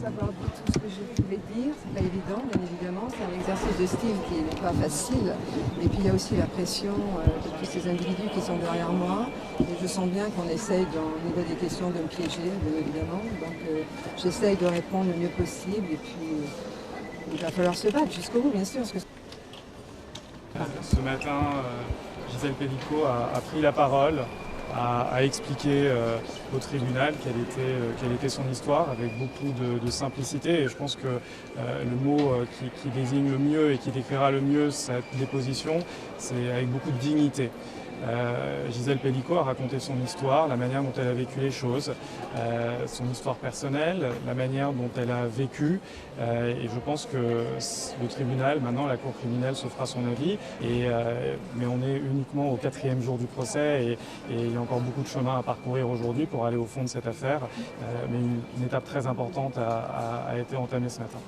avoir dit tout ce que je pouvais dire. C'est pas évident, bien évidemment. C'est un exercice de style qui n'est pas facile. Et puis il y a aussi la pression de tous ces individus qui sont derrière moi. Et je sens bien qu'on essaye, au niveau des questions, de me piéger, bien évidemment. Donc j'essaye de répondre le mieux possible. Et puis il va falloir se battre jusqu'au bout, bien sûr. Parce que... Ce matin, Gisèle Pelicot a pris la parole, a expliqué au tribunal quelle était son histoire avec beaucoup de simplicité. Et je pense que le mot qui désigne le mieux et qui décrira le mieux cette déposition, c'est avec beaucoup de dignité. Gisèle Pelicot a raconté son histoire, la manière dont elle a vécu les choses, son histoire personnelle, la manière dont elle a vécu. Et je pense que le tribunal, maintenant la cour criminelle, se fera son avis. Mais on est uniquement au 4e jour du procès et il y a encore beaucoup de chemin à parcourir aujourd'hui pour aller au fond de cette affaire. Mais une étape très importante a été entamée ce matin.